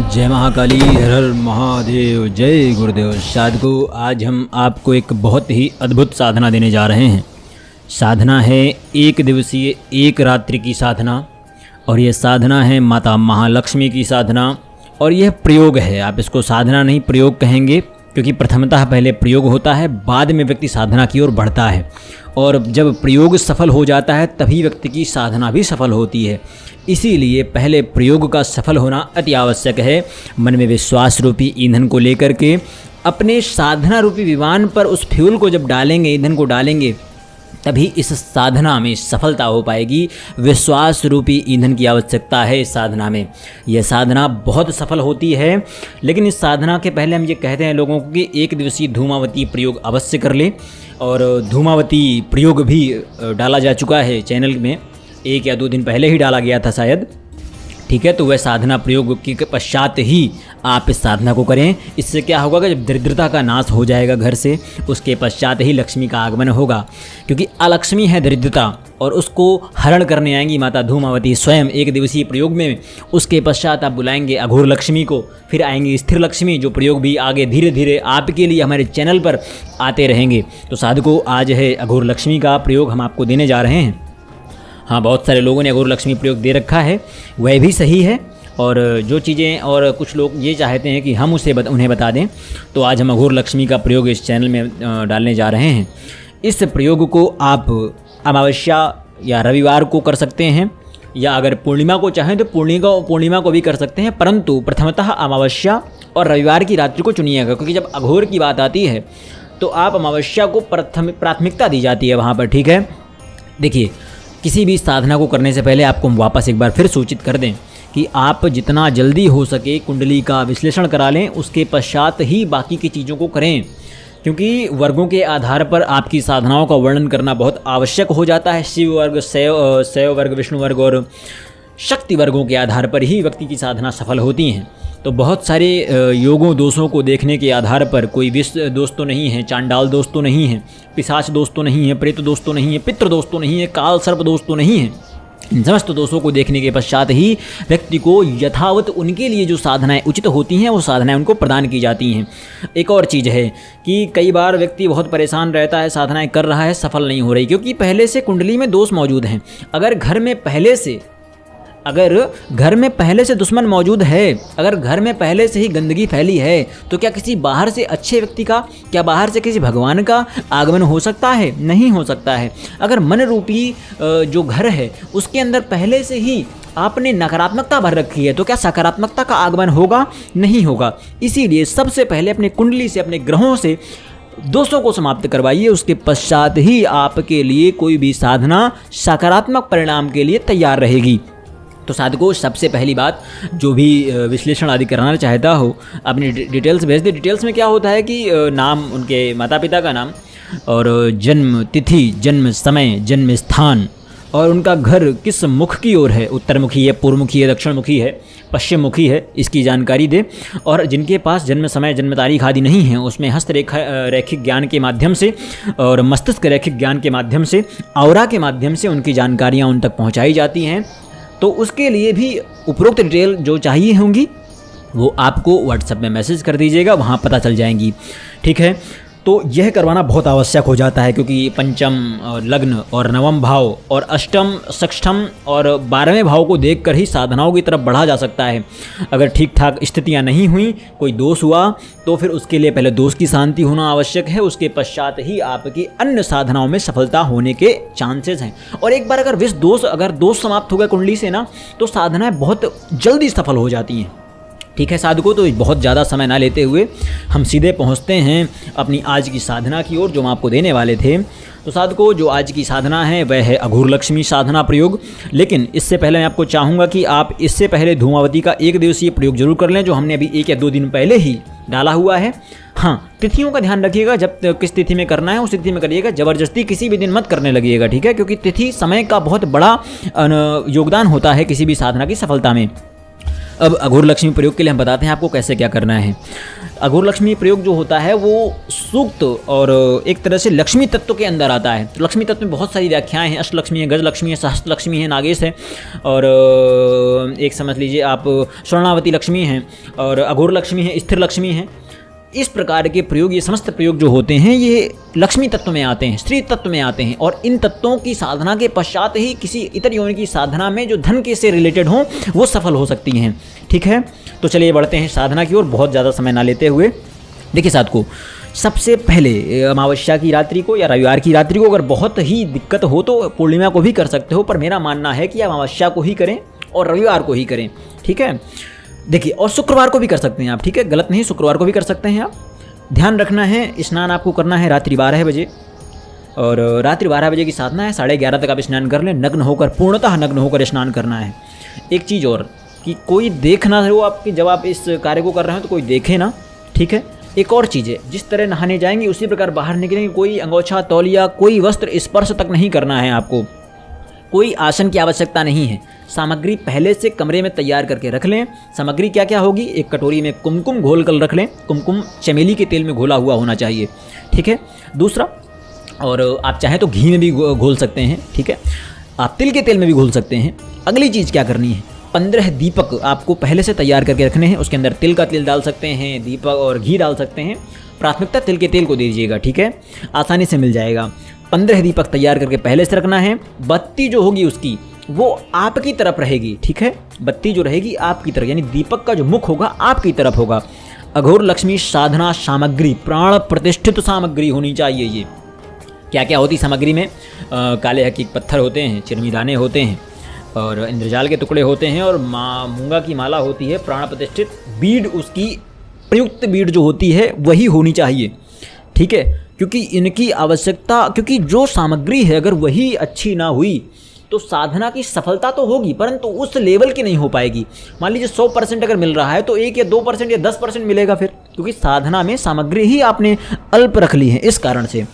जय महाकाली, हर हर महादेव, जय गुरुदेव। साधकों, आज हम आपको एक बहुत ही अद्भुत साधना देने जा रहे हैं। साधना है एक दिवसीय एक रात्रि की साधना, और यह साधना है माता महालक्ष्मी की साधना। और यह प्रयोग है, आप इसको साधना नहीं प्रयोग कहेंगे, क्योंकि प्रथमतः पहले प्रयोग होता है, बाद में व्यक्ति साधना की ओर बढ़ता है। और जब प्रयोग सफल हो जाता है तभी व्यक्ति की साधना भी सफल होती है। इसीलिए पहले प्रयोग का सफल होना अति आवश्यक है। मन में विश्वास रूपी ईंधन को लेकर के अपने साधना रूपी विमान पर उस फ्यूल को जब डालेंगे, ईंधन को डालेंगे, तभी इस साधना में सफलता हो पाएगी। विश्वास रूपी ईंधन की आवश्यकता है इस साधना में। यह साधना बहुत सफल होती है। लेकिन इस साधना के पहले हम ये कहते हैं लोगों को कि एक दिवसीय धूमावती प्रयोग अवश्य कर ले। और धूमावती प्रयोग भी डाला जा चुका है चैनल में, 1 या 2 दिन पहले ही डाला गया था शायद। ठीक है, तो वह साधना प्रयोग के पश्चात ही आप इस साधना को करें। इससे क्या होगा कि जब दरिद्रता का नाश हो जाएगा घर से, उसके पश्चात ही लक्ष्मी का आगमन होगा। क्योंकि अलक्ष्मी है दरिद्रता, और उसको हरण करने आएंगी माता धूमावती स्वयं एक दिवसीय प्रयोग में। उसके पश्चात आप बुलाएंगे अघोर लक्ष्मी को, फिर आएंगी स्थिर लक्ष्मी, जो प्रयोग भी आगे धीरे धीरे आपके लिए हमारे चैनल पर आते रहेंगे। तो साधकों, आज है अघोर लक्ष्मी का प्रयोग हम आपको देने जा रहे हैं। हाँ, बहुत सारे लोगों ने अघोर लक्ष्मी प्रयोग दे रखा है, वह भी सही है। और जो चीज़ें, और कुछ लोग ये चाहते हैं कि हम उन्हें बता दें, तो आज हम अघोर लक्ष्मी का प्रयोग इस चैनल में डालने जा रहे हैं। इस प्रयोग को आप अमावस्या या रविवार को कर सकते हैं, या अगर पूर्णिमा को चाहें तो पूर्णिमा को भी कर सकते हैं, परंतु प्रथमतः अमावस्या और रविवार की रात्रि को चुनिएगा। क्योंकि जब अघोर की बात आती है तो आप अमावस्या को प्राथमिकता दी जाती है वहाँ पर। ठीक है, देखिए, किसी भी साधना को करने से पहले आपको हम वापस एक बार फिर सूचित कर दें कि आप जितना जल्दी हो सके कुंडली का विश्लेषण करा लें, उसके पश्चात ही बाकी की चीज़ों को करें। क्योंकि वर्गों के आधार पर आपकी साधनाओं का वर्णन करना बहुत आवश्यक हो जाता है। शिव वर्ग, शैव वर्ग, विष्णु वर्ग और शक्ति वर्गों के आधार पर ही व्यक्ति की साधना सफल होती हैं। तो बहुत सारे योगों दोषों को देखने के आधार पर, कोई विष दोष तो नहीं है, चांडाल दोष तो नहीं है, पिशाच दोष तो नहीं है, प्रेत दोष तो नहीं है, पितृ दोष तो नहीं है, काल सर्प दोष तो नहीं है। इन समस्त दोषों को देखने के पश्चात ही व्यक्ति को यथावत उनके लिए जो साधनाएं उचित होती हैं वो साधनाएं उनको प्रदान की जाती हैं। एक और चीज़ है कि कई बार व्यक्ति बहुत परेशान रहता है, साधनाएं कर रहा है, सफल नहीं हो रही, क्योंकि पहले से कुंडली में दोष मौजूद हैं। अगर घर में पहले से दुश्मन मौजूद है, अगर घर में पहले से ही गंदगी फैली है, तो क्या किसी बाहर से अच्छे व्यक्ति का, क्या बाहर से किसी भगवान का आगमन हो सकता है? नहीं हो सकता है। अगर मन रूपी जो घर है उसके अंदर पहले से ही आपने नकारात्मकता भर रखी है, तो क्या सकारात्मकता का आगमन होगा? नहीं होगा। इसीलिए सबसे पहले अपने कुंडली से, अपने ग्रहों से दोषों को समाप्त करवाइए, उसके पश्चात ही आपके लिए कोई भी साधना सकारात्मक परिणाम के लिए तैयार रहेगी। तो साधकों, सबसे पहली बात, जो भी विश्लेषण आदि कराना चाहता हो अपनी डिटेल्स भेज दे। डिटेल्स में क्या होता है कि नाम, उनके माता पिता का नाम, और जन्म तिथि, जन्म समय, जन्म स्थान, और उनका घर किस मुख की ओर है, उत्तरमुखी है, पूर्वमुखी है, दक्षिणमुखी है, पश्चिम मुखी है, इसकी जानकारी दे। और जिनके पास जन्म समय, जन्म तारीख आदि नहीं है, उसमें रैखिक ज्ञान के माध्यम से और मस्तिष्क रैखिक ज्ञान के माध्यम से, औरा के माध्यम से उनकी जानकारियाँ उन तक पहुँचाई जाती हैं। तो उसके लिए भी उपरोक्त डिटेल जो चाहिए होंगी वो आपको व्हाट्सएप में मैसेज कर दीजिएगा, वहाँ पता चल जाएंगी। ठीक है, तो यह करवाना बहुत आवश्यक हो जाता है, क्योंकि पंचम और लग्न और नवम भाव और अष्टम, षष्ठम और 12वें भाव को देखकर ही साधनाओं की तरफ बढ़ा जा सकता है। अगर ठीक ठाक स्थितियां नहीं हुई, कोई दोष हुआ, तो फिर उसके लिए पहले दोष की शांति होना आवश्यक है, उसके पश्चात ही आपकी अन्य साधनाओं में सफलता होने के चांसेस हैं। और एक बार अगर दोष समाप्त हो गए कुंडली से ना, तो साधनाएँ बहुत जल्दी सफल हो जाती हैं। ठीक है साधकों, तो बहुत ज़्यादा समय ना लेते हुए हम सीधे पहुंचते हैं अपनी आज की साधना की ओर, जो हम आपको देने वाले थे। तो साधकों, जो आज की साधना है वह है अघोर लक्ष्मी साधना प्रयोग। लेकिन इससे पहले मैं आपको चाहूँगा कि आप इससे पहले धूमावती का एक दिवसीय प्रयोग जरूर कर लें, जो हमने अभी 1 या 2 दिन पहले ही डाला हुआ है। हाँ, तिथियों का ध्यान रखिएगा, जब किस तिथि में करना है उस तिथि में करिएगा, ज़बरदस्ती किसी भी दिन मत करने लगिएगा। ठीक है, क्योंकि तिथि समय का बहुत बड़ा योगदान होता है किसी भी साधना की सफलता में। अब अघोर लक्ष्मी प्रयोग के लिए हम बताते हैं आपको कैसे क्या करना है। अघोर लक्ष्मी प्रयोग जो होता है वो सूक्त और एक तरह से लक्ष्मी तत्व के अंदर आता है। तो लक्ष्मी तत्व में बहुत सारी व्याख्याएं हैं, अष्टलक्ष्मी है, गजलक्ष्मी है, सहस्त्र लक्ष्मी है, नागेश है, और एक समझ लीजिए आप स्वर्णावती लक्ष्मी हैं, और अघोर लक्ष्मी है, स्थिर लक्ष्मी है। इस प्रकार के प्रयोग, ये समस्त प्रयोग जो होते हैं ये लक्ष्मी तत्व में आते हैं, स्त्री तत्व में आते हैं, और इन तत्वों की साधना के पश्चात ही किसी इतर योनि की साधना में जो धन के से रिलेटेड हों वो सफल हो सकती हैं। ठीक है, तो चलिए बढ़ते हैं साधना की ओर, बहुत ज़्यादा समय ना लेते हुए। देखिए साथ को, सबसे पहले अमावस्या की रात्रि को या रविवार की रात्रि को, अगर बहुत ही दिक्कत हो तो पूर्णिमा को भी कर सकते हो, पर मेरा मानना है कि आप अमावस्या को ही करें और रविवार को ही करें। ठीक है, देखिए, और शुक्रवार को भी कर सकते हैं आप। ठीक है, गलत नहीं, शुक्रवार को भी कर सकते हैं आप। ध्यान रखना है, स्नान आपको करना है रात्रि 12 बजे, और रात्रि 12 बजे की साधना है, 11:30 तक आप स्नान कर लें, नग्न होकर, पूर्णतः नग्न होकर स्नान करना है। एक चीज़ और कि कोई देख ना हो आपकी, जब आप इस कार्य को कर रहे हो तो कोई देखे ना। ठीक है, एक और चीज़ है, जिस तरह नहाने जाएंगे उसी प्रकार बाहर निकलेंगे, कोई अंगोछा, तौलिया, कोई वस्त्र स्पर्श तक नहीं करना है आपको, कोई आसन की आवश्यकता नहीं है। सामग्री पहले से कमरे में तैयार करके रख लें। सामग्री क्या क्या होगी, एक कटोरी में कुमकुम घोल कर रख लें, कुमकुम चमेली के तेल में घोला हुआ होना चाहिए। ठीक है, दूसरा, और आप चाहें तो घी में भी घोल सकते हैं। ठीक है, आप तिल के तेल में भी घोल सकते हैं। अगली चीज़ क्या करनी है, 15 दीपक आपको पहले से तैयार करके रखने हैं। उसके अंदर तिल का तेल डाल सकते हैं, दीपक और घी डाल सकते हैं। प्राथमिकता तिल के तेल को दे दीजिएगा। ठीक है, आसानी से मिल जाएगा। 15 दीपक तैयार करके पहले से रखना है। बत्ती जो होगी उसकी वो आपकी तरफ रहेगी। ठीक है, बत्ती जो रहेगी आपकी तरफ, यानी दीपक का जो मुख होगा आपकी तरफ होगा। अघोर लक्ष्मी साधना सामग्री प्राण प्रतिष्ठित सामग्री होनी चाहिए। ये क्या क्या होती सामग्री में, काले हकीक पत्थर होते हैं, चिरमी दाने होते हैं, और इंद्रजाल के टुकड़े होते हैं, और मूंगा की माला होती है, प्राण प्रतिष्ठित बीड, उसकी प्रयुक्त बीड जो होती है वही होनी चाहिए। ठीक है, क्योंकि इनकी आवश्यकता, क्योंकि जो सामग्री है अगर वही अच्छी ना हुई तो साधना की सफलता तो होगी परंतु उस लेवल की नहीं हो पाएगी। मान लीजिए 100% अगर मिल रहा है तो 1 या 2% या 10% मिलेगा फिर, क्योंकि साधना में सामग्री ही आपने अल्प रख ली है। इस कारण से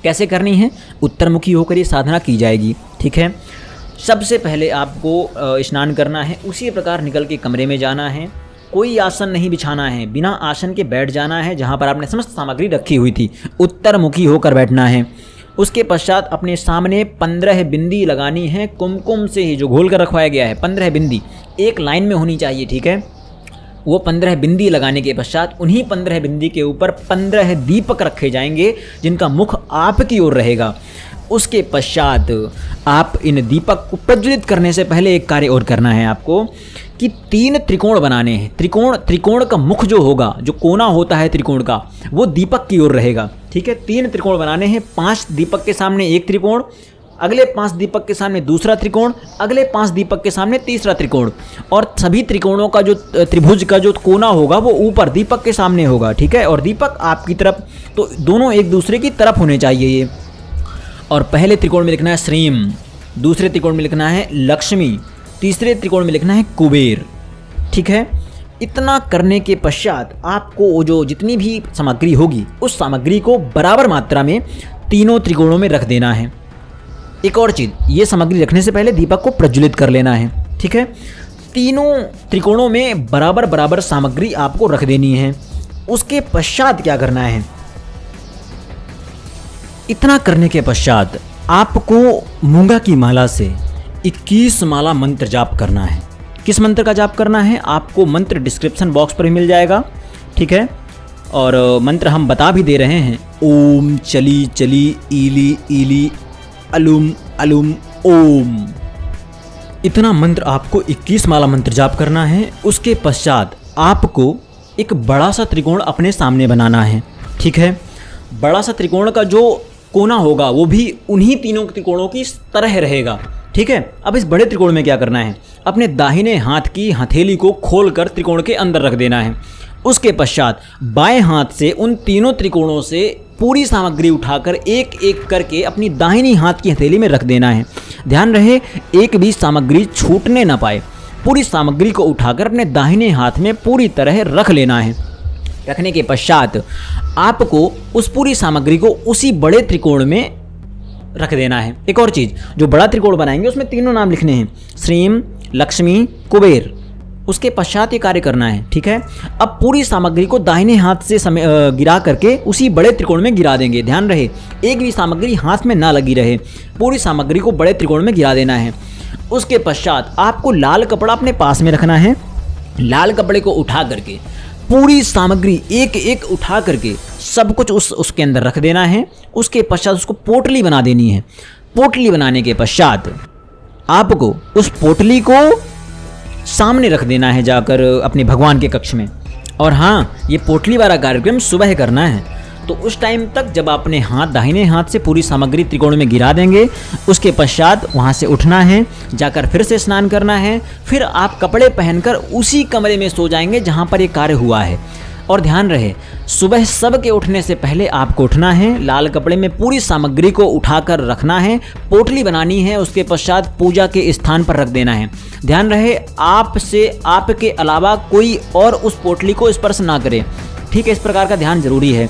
कैसे करनी है, उत्तरमुखी होकर ये साधना की जाएगी। ठीक है, सबसे पहले आपको स्नान करना है, उसी प्रकार निकल के कमरे में जाना है, कोई आसन नहीं बिछाना है, बिना आसन के बैठ जाना है जहाँ पर आपने समस्त सामग्री रखी हुई थी, उत्तरमुखी होकर बैठना है। उसके पश्चात अपने सामने 15 बिंदी लगानी है, कुमकुम से ही जो घोल कर रखवाया गया है। 15 बिंदी एक लाइन में होनी चाहिए। ठीक है, वो 15 बिंदी लगाने के पश्चात उन्हीं 15 बिंदी के ऊपर 15 दीपक रखे जाएंगे जिनका मुख आपकी ओर रहेगा। उसके पश्चात आप इन दीपक को प्रज्वलित करने से पहले एक कार्य और करना है आपको कि 3 त्रिकोण बनाने हैं। त्रिकोण का मुख जो होगा, जो कोना होता है त्रिकोण का, वो दीपक की ओर रहेगा। ठीक है, 3 त्रिकोण बनाने हैं। 5 दीपक के सामने एक त्रिकोण, अगले 5 दीपक के सामने दूसरा त्रिकोण, अगले 5 दीपक के सामने तीसरा त्रिकोण, और सभी त्रिकोणों का जो त्रिभुज का जो कोना होगा वो ऊपर दीपक के सामने होगा। ठीक है, और दीपक आपकी तरफ, तो दोनों एक दूसरे की तरफ होने चाहिए ये। और पहले त्रिकोण में लिखना है श्रीम, दूसरे त्रिकोण में लिखना है लक्ष्मी, तीसरे त्रिकोण में लिखना है कुबेर। ठीक है, इतना करने के पश्चात आपको जो जितनी भी सामग्री होगी उस सामग्री को बराबर मात्रा में तीनों त्रिकोणों में रख देना है। एक और चीज़, ये सामग्री रखने से पहले दीपक को प्रज्वलित कर लेना है। ठीक है, तीनों त्रिकोणों में बराबर बराबर सामग्री आपको रख देनी है। उसके पश्चात क्या करना है, इतना करने के पश्चात आपको मूंगा की माला से 21 माला मंत्र जाप करना है। किस मंत्र का जाप करना है, आपको मंत्र डिस्क्रिप्शन बॉक्स पर भी मिल जाएगा। ठीक है, और मंत्र हम बता भी दे रहे हैं, ओम चली चली ईली ईली अलुम अलुम ओम। इतना मंत्र आपको 21 माला मंत्र जाप करना है। उसके पश्चात आपको एक बड़ा सा त्रिकोण अपने सामने बनाना है। ठीक है, बड़ा सा त्रिकोण का जो कोना होगा वो भी उन्हीं तीनों त्रिकोणों की तरह रहेगा। ठीक है, अब इस बड़े त्रिकोण में क्या करना है, अपने दाहिने हाथ की हथेली को खोलकर त्रिकोण के अंदर रख देना है। उसके पश्चात बाएं हाथ से उन तीनों त्रिकोणों से पूरी सामग्री उठाकर एक एक करके अपनी दाहिनी हाथ की हथेली में रख देना है। ध्यान रहे एक भी सामग्री छूटने ना पाए। पूरी सामग्री को उठाकर अपने दाहिने हाथ में पूरी तरह रख लेना है। रखने के पश्चात आपको उस पूरी सामग्री को उसी बड़े त्रिकोण में रख देना है। एक और चीज़, जो बड़ा त्रिकोण बनाएंगे उसमें तीनों नाम लिखने हैं, श्रीम, लक्ष्मी, कुबेर। उसके पश्चात ये कार्य करना है। ठीक है, अब पूरी सामग्री को दाहिने हाथ से गिरा करके उसी बड़े त्रिकोण में गिरा देंगे। ध्यान रहे, एक भी सामग्री हाथ में ना लगी रहे, पूरी सामग्री को बड़े त्रिकोण में गिरा देना है। उसके पश्चात आपको लाल कपड़ा अपने पास में रखना है। लाल कपड़े को उठा करके पूरी सामग्री एक एक उठा करके सब कुछ उसके अंदर रख देना है। उसके पश्चात उसको पोटली बना देनी है। पोटली बनाने के पश्चात आपको उस पोटली को सामने रख देना है जाकर अपने भगवान के कक्ष में। और हाँ, ये पोटली वाला कार्यक्रम सुबह करना है। तो उस टाइम तक जब अपने दाहिने हाथ से पूरी सामग्री त्रिकोण में गिरा देंगे, उसके पश्चात वहाँ से उठना है, जाकर फिर से स्नान करना है। फिर आप कपड़े पहनकर उसी कमरे में सो जाएंगे जहाँ पर ये कार्य हुआ है। और ध्यान रहे, सुबह सब के उठने से पहले आपको उठना है, लाल कपड़े में पूरी सामग्री को उठाकर रखना है, पोटली बनानी है, उसके पश्चात पूजा के स्थान पर रख देना है। ध्यान रहे, आपसे आपके अलावा कोई और उस पोटली को स्पर्श ना करे। ठीक है, इस प्रकार का ध्यान जरूरी है।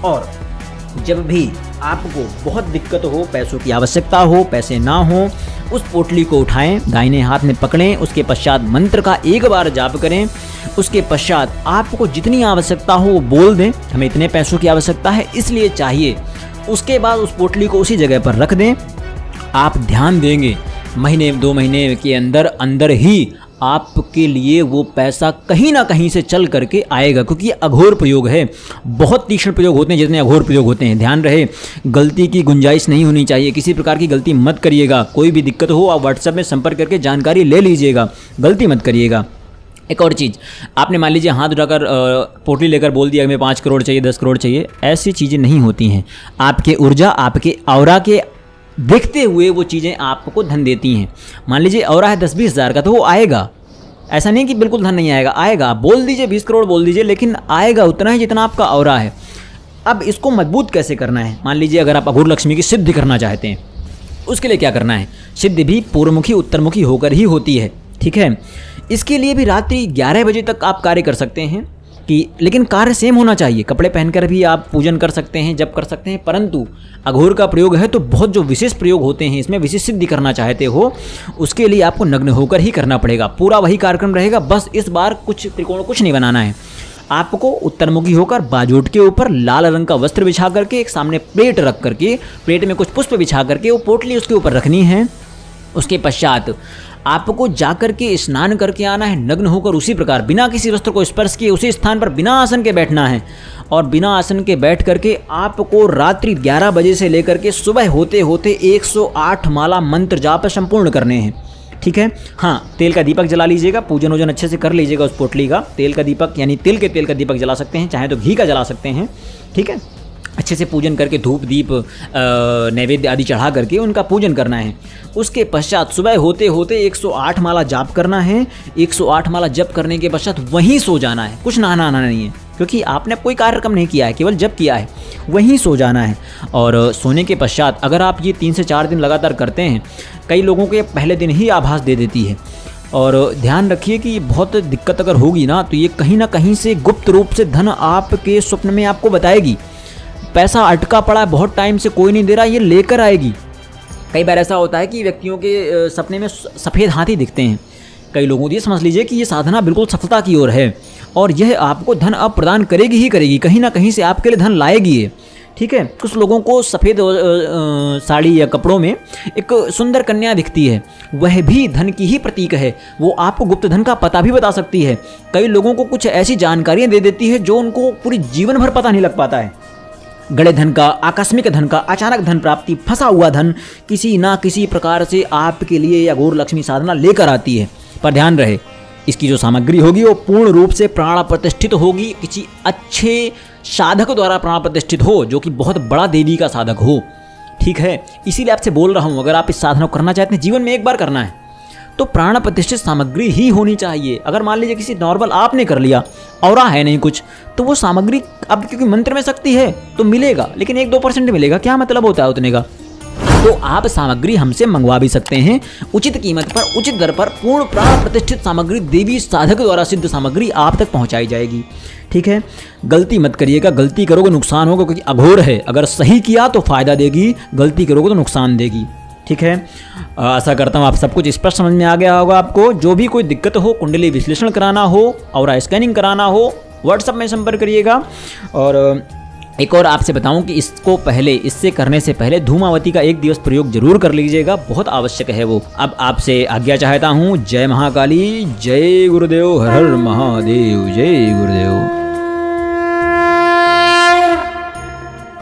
और जब भी आपको बहुत दिक्कत हो, पैसों की आवश्यकता हो, पैसे ना हो, उस पोटली को उठाएं, दाहिने हाथ में पकड़ें, उसके पश्चात मंत्र का एक बार जाप करें। उसके पश्चात आपको जितनी आवश्यकता हो वो बोल दें, हमें इतने पैसों की आवश्यकता है इसलिए चाहिए। उसके बाद उस पोटली को उसी जगह पर रख दें। आप ध्यान देंगे महीने 2 महीने के अंदर अंदर ही आपके लिए वो पैसा कहीं ना कहीं से चल करके आएगा, क्योंकि ये अघोर प्रयोग है। बहुत तीक्ष्ण प्रयोग होते हैं जितने अघोर प्रयोग होते हैं। ध्यान रहे, गलती की गुंजाइश नहीं होनी चाहिए, किसी प्रकार की गलती मत करिएगा। कोई भी दिक्कत हो आप व्हाट्सएप में संपर्क करके जानकारी ले लीजिएगा, गलती मत करिएगा। एक और चीज़, आपने मान लीजिए हाथ उठाकर पोटली लेकर बोल दिया हमें 5 करोड़ चाहिए, 10 करोड़ चाहिए, ऐसी चीज़ें नहीं होती हैं। आपके ऊर्जा, आपके ऑरा के देखते हुए वो चीज़ें आपको धन देती हैं। मान लीजिए ऑरा है 10-20 हज़ार का, तो वो आएगा। ऐसा नहीं कि बिल्कुल धन नहीं आएगा, आएगा। आप बोल दीजिए 20 करोड़ बोल दीजिए, लेकिन आएगा उतना ही जितना आपका ऑरा है। अब इसको मजबूत कैसे करना है? मान लीजिए अगर आप अघोर लक्ष्मी की सिद्धि करना चाहते हैं, उसके लिए क्या करना है? सिद्धि भी पूर्वमुखी उत्तरमुखी होकर ही होती है। ठीक है, इसके लिए भी रात्रि 11 बजे तक आप कार्य कर सकते हैं कि, लेकिन कार्य सेम होना चाहिए। कपड़े पहनकर भी आप पूजन कर सकते हैं, जप कर सकते हैं, परंतु अघोर का प्रयोग है तो बहुत जो विशेष प्रयोग होते हैं, इसमें विशेष सिद्धि करना चाहते हो, उसके लिए आपको नग्न होकर ही करना पड़ेगा। पूरा वही कार्यक्रम रहेगा, बस इस बार कुछ त्रिकोण कुछ नहीं बनाना है। आपको उत्तरमुखी होकर बाजोट के ऊपर लाल रंग का वस्त्र बिछा करके, एक सामने प्लेट रख करके, प्लेट में कुछ पुष्प बिछा करके वो पोटली उसके ऊपर रखनी है। उसके पश्चात आपको जाकर के स्नान करके आना है, नग्न होकर उसी प्रकार बिना किसी वस्त्र को स्पर्श किए उसी स्थान पर बिना आसन के बैठना है। और बिना आसन के बैठ करके आपको रात्रि 11 बजे से लेकर के सुबह होते होते 108 माला मंत्र जाप संपूर्ण करने हैं। ठीक है, हाँ, तेल का दीपक जला लीजिएगा, पूजन वूजन अच्छे से कर लीजिएगा उस पोटली का। तेल का दीपक यानी तेल का दीपक जला सकते हैं, चाहे तो घी का जला सकते हैं। ठीक है, अच्छे से पूजन करके धूप दीप नैवेद्य आदि चढ़ा करके उनका पूजन करना है। उसके पश्चात सुबह होते होते 108 माला जाप करना है। 108 माला जप करने के पश्चात वहीं सो जाना है, कुछ नहाना नहीं है, क्योंकि आपने कोई कार्यक्रम नहीं किया है, केवल जप किया है, वहीं सो जाना है। और सोने के पश्चात अगर आप ये 3 से 4 दिन लगातार करते हैं, कई लोगों के पहले दिन ही आभास दे देती है। और ध्यान रखिए कि बहुत दिक्कत अगर होगी ना, तो ये कहीं ना कहीं से गुप्त रूप से धन आपके स्वप्न में आपको बताएगी। पैसा अटका पड़ा है, बहुत टाइम से कोई नहीं दे रहा, ये लेकर आएगी। कई बार ऐसा होता है कि व्यक्तियों के सपने में सफ़ेद हाथी दिखते हैं। कई लोगों को ये समझ लीजिए कि ये साधना बिल्कुल सफलता की ओर है और यह आपको धन अब प्रदान करेगी ही करेगी, कहीं ना कहीं से आपके लिए धन लाएगी ये। ठीक है, कुछ लोगों को सफ़ेद साड़ी या कपड़ों में एक सुंदर कन्या दिखती है, वह भी धन की ही प्रतीक है, वो आपको गुप्त धन का पता भी बता सकती है। कई लोगों को कुछ ऐसी जानकारियाँ दे देती है जो उनको पूरी जीवन भर पता नहीं लग पाता है। गड़े धन का, आकस्मिक धन का, अचानक धन प्राप्ति, फंसा हुआ धन किसी ना किसी प्रकार से आपके लिए या अघोर लक्ष्मी साधना लेकर आती है। पर ध्यान रहे, इसकी जो सामग्री होगी वो पूर्ण रूप से प्राण प्रतिष्ठित होगी, किसी अच्छे साधक द्वारा प्राण प्रतिष्ठित हो, जो कि बहुत बड़ा देवी का साधक हो। ठीक है, इसीलिए आपसे बोल रहा हूँ, अगर आप इस साधना को करना चाहते हैं, जीवन में एक बार करना है, तो प्राण प्रतिष्ठित सामग्री ही होनी चाहिए। अगर मान लीजिए किसी नॉर्मल आपने कर लिया, और है नहीं कुछ, तो वो सामग्री अब क्योंकि मंत्र में शक्ति है तो मिलेगा, लेकिन 1-2% मिलेगा, क्या मतलब होता है उतने का। तो आप सामग्री हमसे मंगवा भी सकते हैं उचित कीमत पर, उचित दर पर। पूर्ण प्राण प्रतिष्ठित सामग्री देवी साधक द्वारा सिद्ध सामग्री आप तक पहुंचाई जाएगी। ठीक है, गलती मत करिएगा, गलती करोगे नुकसान होगा, क्योंकि अघोर है। अगर सही किया तो फायदा देगी, गलती करोगे तो नुकसान देगी। ठीक है, आशा करता हूँ आप सब कुछ स्पष्ट समझ में आ गया होगा आपको। जो भी कोई दिक्कत हो, कुंडली विश्लेषण कराना हो और स्कैनिंग कराना हो, व्हाट्सएप में संपर्क करिएगा। और एक और आपसे बताऊं कि इससे करने से पहले धूमावती का 1 दिवस प्रयोग जरूर कर लीजिएगा, बहुत आवश्यक है वो। अब आपसे आज्ञा चाहता हूँ। जय महाकाली, जय गुरुदेव, हर हर महादेव, जय गुरुदेव।